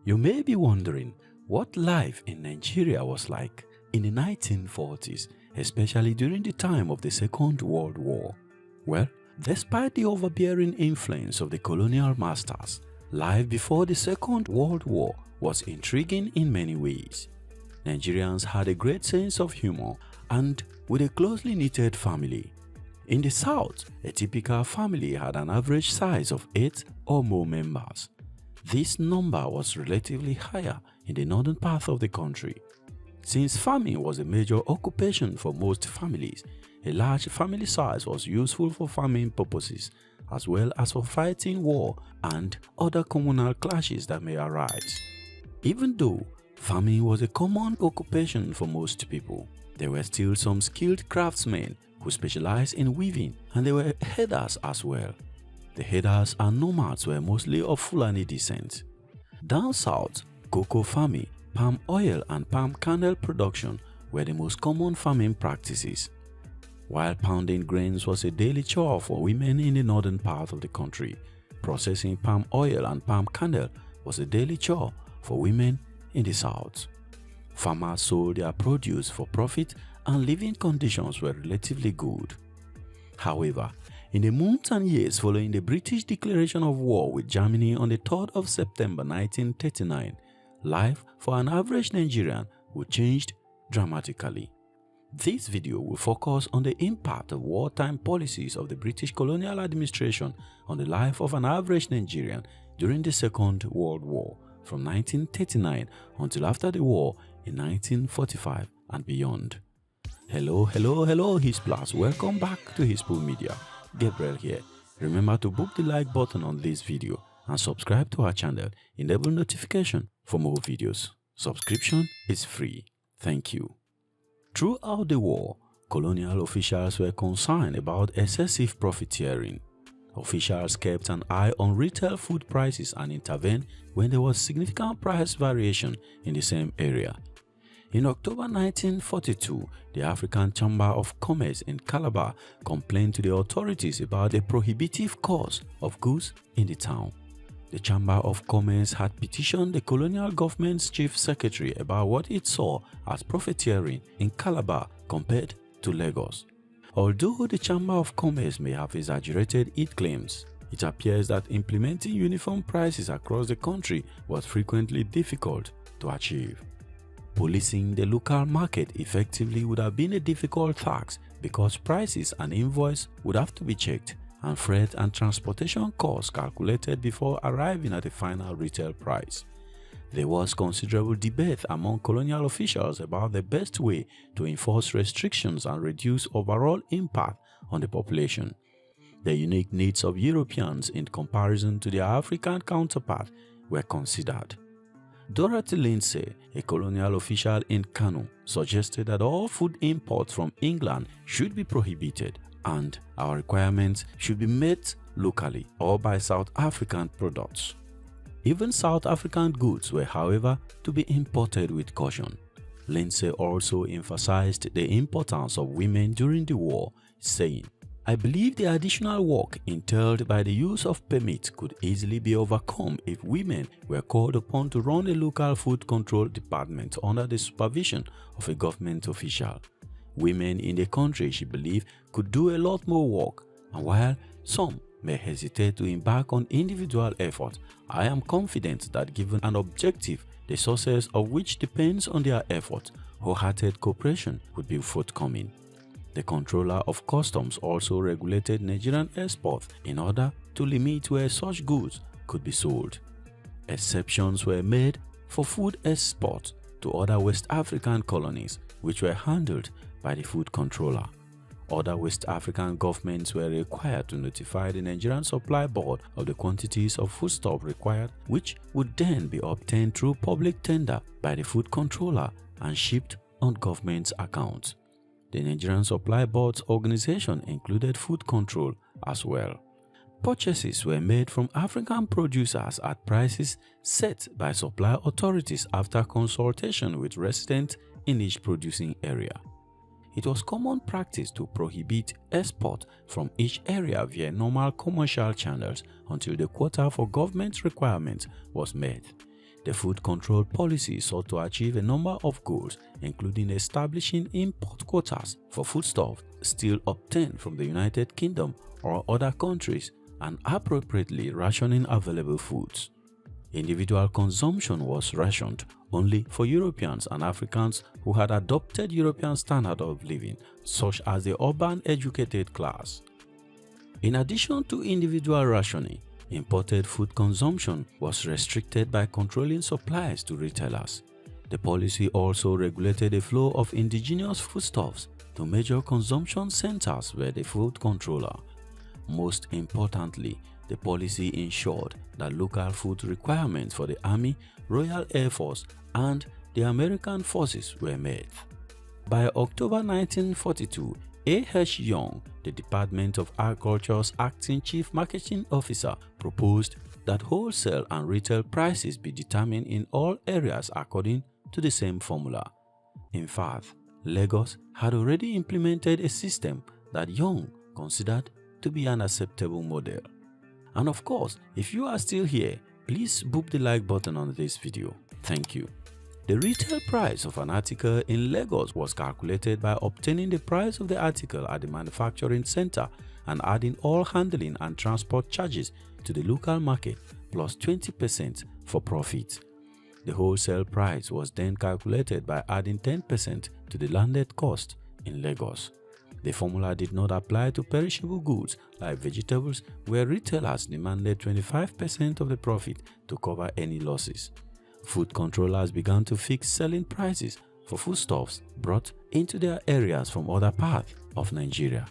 You may be wondering what life in Nigeria was like in the 1940s, especially during the time of the Second World War. Well, despite the overbearing influence of the colonial masters, life before the Second World War was intriguing in many ways. Nigerians had a great sense of humor and with a closely knitted family. In the South, a typical family had an average size of 8 or more members. This number was relatively higher in the northern part of the country. Since farming was a major occupation for most families, a large family size was useful for farming purposes as well as for fighting war and other communal clashes that may arise. Even though farming was a common occupation for most people, there were still some skilled craftsmen who specialized in weaving, and there were herders as well. The herders and nomads were mostly of Fulani descent. Down south, cocoa farming, palm oil and palm kernel production were the most common farming practices. While pounding grains was a daily chore for women in the northern part of the country, processing palm oil and palm kernel was a daily chore for women in the south. Farmers sold their produce for profit and living conditions were relatively good. However, in the months and years following the British declaration of war with Germany on the 3rd of September 1939, life for an average Nigerian would change dramatically. This video will focus on the impact of wartime policies of the British colonial administration on the life of an average Nigerian during the Second World War from 1939 until after the war in 1945 and beyond. Hello, Hisplus. Welcome back to Hispo Media. Gabriel here. Remember to book the like button on this video and subscribe to our channel. Enable notification for more videos. Subscription is free. Thank you. Throughout the war, colonial officials were concerned about excessive profiteering. Officials kept an eye on retail food prices and intervened when there was significant price variation in the same area. In October 1942, the African Chamber of Commerce in Calabar complained to the authorities about the prohibitive cost of goods in the town. The Chamber of Commerce had petitioned the colonial government's chief secretary about what it saw as profiteering in Calabar compared to Lagos. Although the Chamber of Commerce may have exaggerated its claims, it appears that implementing uniform prices across the country was frequently difficult to achieve. Policing the local market effectively would have been a difficult task because prices and invoice would have to be checked and freight and transportation costs calculated before arriving at the final retail price. There was considerable debate among colonial officials about the best way to enforce restrictions and reduce overall impact on the population. The unique needs of Europeans in comparison to their African counterpart were considered. Dorothy Lindsay, a colonial official in Kano, suggested that all food imports from England should be prohibited and our requirements should be met locally or by South African products. Even South African goods were, however, to be imported with caution. Lindsay also emphasized the importance of women during the war, saying, "I believe the additional work entailed by the use of permits could easily be overcome if women were called upon to run a local food control department under the supervision of a government official. Women in the country, she believed, could do a lot more work, and while some may hesitate to embark on individual effort, I am confident that given an objective, the success of which depends on their effort, wholehearted cooperation would be forthcoming." The Controller of Customs also regulated Nigerian exports in order to limit where such goods could be sold. Exceptions were made for food exports to other West African colonies, which were handled by the Food Controller. Other West African governments were required to notify the Nigerian Supply Board of the quantities of foodstuff required, which would then be obtained through public tender by the Food Controller and shipped on government's account. The Nigerian Supply Board's organization included food control as well. Purchases were made from African producers at prices set by supply authorities after consultation with residents in each producing area. It was common practice to prohibit export from each area via normal commercial channels until the quota for government requirements was met. the food control policy sought to achieve a number of goals, including establishing import quotas for foodstuffs still obtained from the United Kingdom or other countries, and appropriately rationing available foods. Individual consumption was rationed only for Europeans and Africans who had adopted European standard of living, such as the urban educated class. In addition to individual rationing, imported food consumption was restricted by controlling supplies to retailers. The policy also regulated the flow of indigenous foodstuffs to major consumption centers where the food controller. Most importantly, the policy ensured that local food requirements for the Army, Royal Air Force, and the American forces were met. By October 1942, A.H. Young, the Department of Agriculture's acting chief marketing officer, proposed that wholesale and retail prices be determined in all areas according to the same formula. In fact, Lagos had already implemented a system that Young considered to be an acceptable model. And of course, if you are still here, please boop the like button on this video. Thank you. The retail price of an article in Lagos was calculated by obtaining the price of the article at the manufacturing center and adding all handling and transport charges to the local market plus 20% for profit. The wholesale price was then calculated by adding 10% to the landed cost in Lagos. The formula did not apply to perishable goods like vegetables, where retailers demanded 25% of the profit to cover any losses. Food controllers began to fix selling prices for foodstuffs brought into their areas from other parts of Nigeria.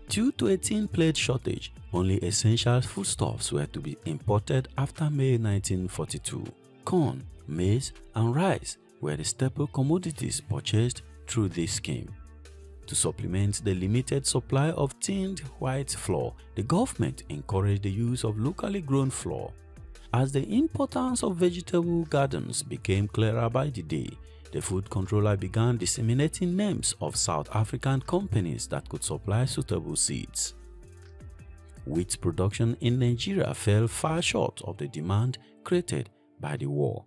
Due to a tin plate shortage, only essential foodstuffs were to be imported after May 1942. Corn, maize, and rice were the staple commodities purchased through this scheme. To supplement the limited supply of tinned white flour, the government encouraged the use of locally grown flour. As the importance of vegetable gardens became clearer by the day, the food controller began disseminating names of South African companies that could supply suitable seeds. Wheat production in Nigeria fell far short of the demand created by the war.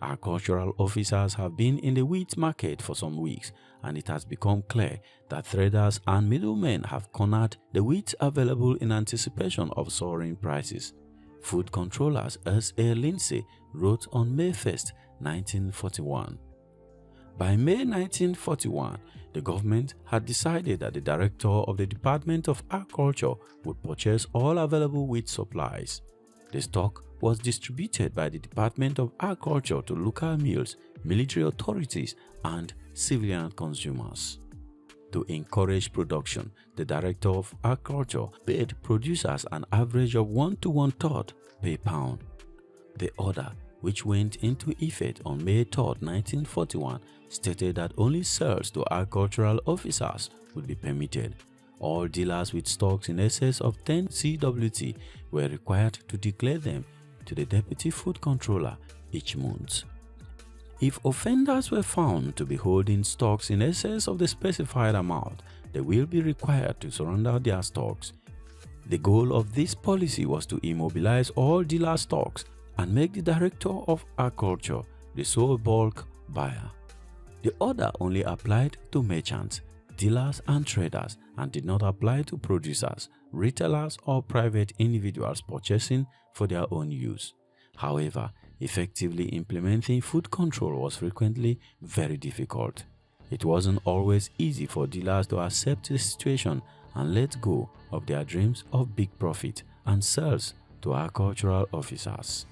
Agricultural officers have been in the wheat market for some weeks, and it has become clear that traders and middlemen have cornered the wheat available in anticipation of soaring prices. Food controllers S.A. Lindsay wrote on May 1, 1941. By May 1941, the government had decided that the director of the Department of Agriculture would purchase all available wheat supplies. The stock was distributed by the Department of Agriculture to local mills, military authorities, and civilian consumers. To encourage production, the Director of Agriculture paid producers an average of 1 to 1/3 per pound. The order, which went into effect on May 3, 1941, stated that only sales to agricultural officers would be permitted. All dealers with stocks in excess of 10 CWT were required to declare them to the Deputy Food Controller each month. If offenders were found to be holding stocks in excess of the specified amount, they will be required to surrender their stocks. The goal of this policy was to immobilize all dealer stocks and make the Director of Agriculture the sole bulk buyer. The order only applied to merchants, dealers and traders, and did not apply to producers, retailers, or private individuals purchasing for their own use. However, effectively implementing food control was frequently very difficult. It wasn't always easy for dealers to accept the situation and let go of their dreams of big profit and sales to agricultural officers.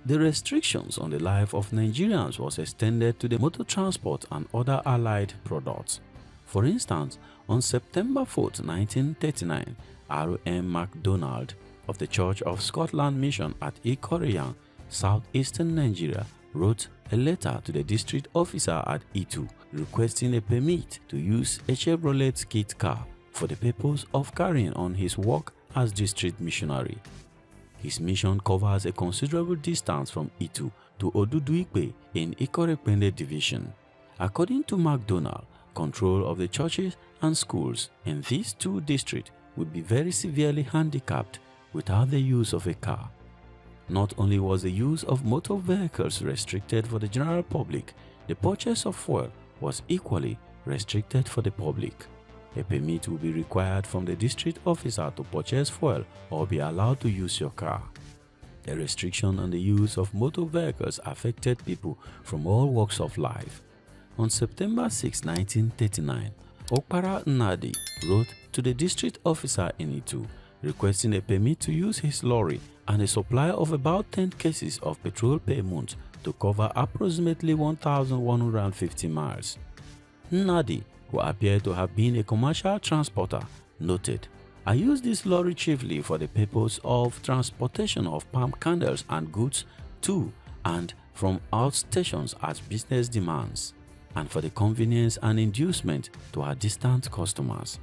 The restrictions on the life of Nigerians was extended to the motor transport and other allied products. For instance, on September 4, 1939, R.M. MacDonald of the Church of Scotland Mission at Ikoreyan, southeastern Nigeria, wrote a letter to the district officer at Itu requesting a permit to use a Chevrolet kit car for the purpose of carrying on his work as district missionary. His mission covers a considerable distance from Itu to WWII in Ikorekpende Division. According to MacDonald, control of the churches and schools in these two districts would be very severely handicapped without the use of a car. Not only was the use of motor vehicles restricted for the general public, the purchase of fuel was equally restricted for the public. A permit will be required from the district officer to purchase fuel or be allowed to use your car. The restriction on the use of motor vehicles affected people from all walks of life. On September 6, 1939, Okpara Nnadi wrote to the district officer in Itu requesting a permit to use his lorry and a supply of about 10 cases of petrol per month to cover approximately 1,150 miles. Nnadi, who appeared to have been a commercial transporter, noted, "I use this lorry chiefly for the purpose of transportation of palm candles and goods to and from outstations as business demands, and for the convenience and inducement to our distant customers."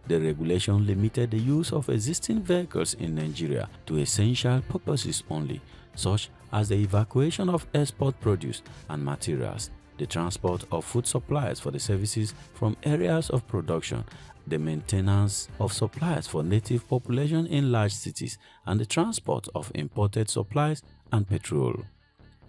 The regulation limited the use of existing vehicles in Nigeria to essential purposes only, such as the evacuation of export produce and materials, the transport of food supplies for the services from areas of production, the maintenance of supplies for native population in large cities, and the transport of imported supplies and petrol.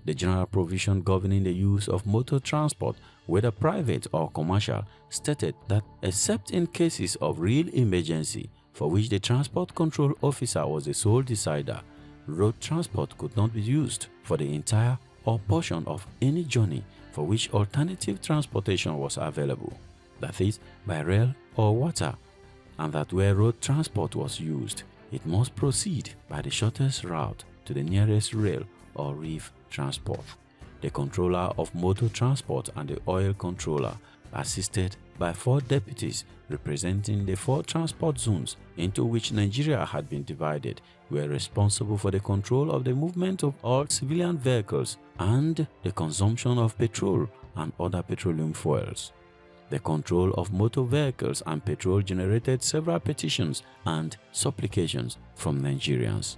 The general provision governing the use of motor transport, whether private or commercial, stated that except in cases of real emergency for which the transport control officer was the sole decider, road transport could not be used for the entire or portion of any journey for which alternative transportation was available, that is, by rail or water, and that where road transport was used, it must proceed by the shortest route to the nearest rail or reef transport. The controller of motor transport and the oil controller, assisted by 4 deputies representing the 4 transport zones into which Nigeria had been divided, were responsible for the control of the movement of all civilian vehicles and the consumption of petrol and other petroleum fuels. The control of motor vehicles and petrol generated several petitions and supplications from Nigerians.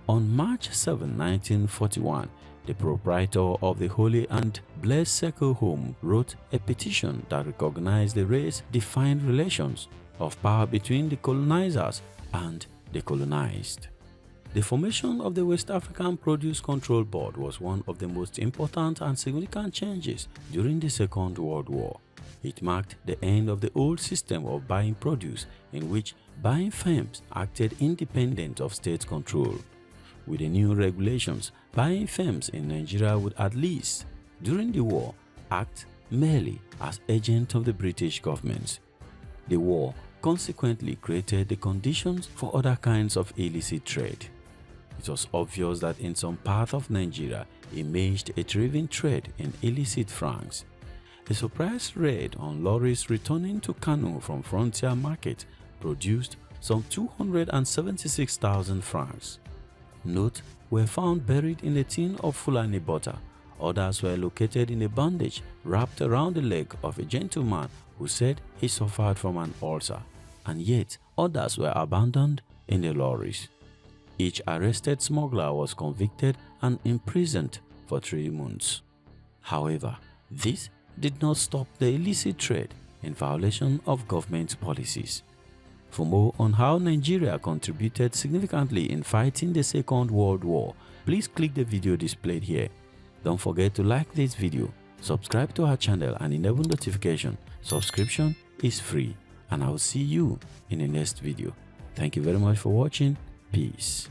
On March 7, 1941, the proprietor of the Holy and Blessed Circle Home wrote a petition that recognized the race-defined relations of power between the colonizers and the colonized. The formation of the West African Produce Control Board was one of the most important and significant changes during the Second World War. It marked the end of the old system of buying produce in which buying firms acted independent of state control. With the new regulations, buying firms in Nigeria would at least, during the war, act merely as agents of the British government. The war consequently created the conditions for other kinds of illicit trade. It was obvious that in some part of Nigeria emerged a thriving trade in illicit francs. A surprise raid on lorries returning to Kano from Frontier Market produced some 276,000 francs. Notes were found buried in a tin of Fulani butter. Others were located in a bandage wrapped around the leg of a gentleman who said he suffered from an ulcer, and yet others were abandoned in the lorries. Each arrested smuggler was convicted and imprisoned for 3 months. However, this did not stop the illicit trade in violation of government policies. For more on how Nigeria contributed significantly in fighting the Second World War, please click the video displayed here. Don't forget to like this video, subscribe to our channel and enable notification. Subscription is free, and I will see you in the next video. Thank you very much for watching. Peace.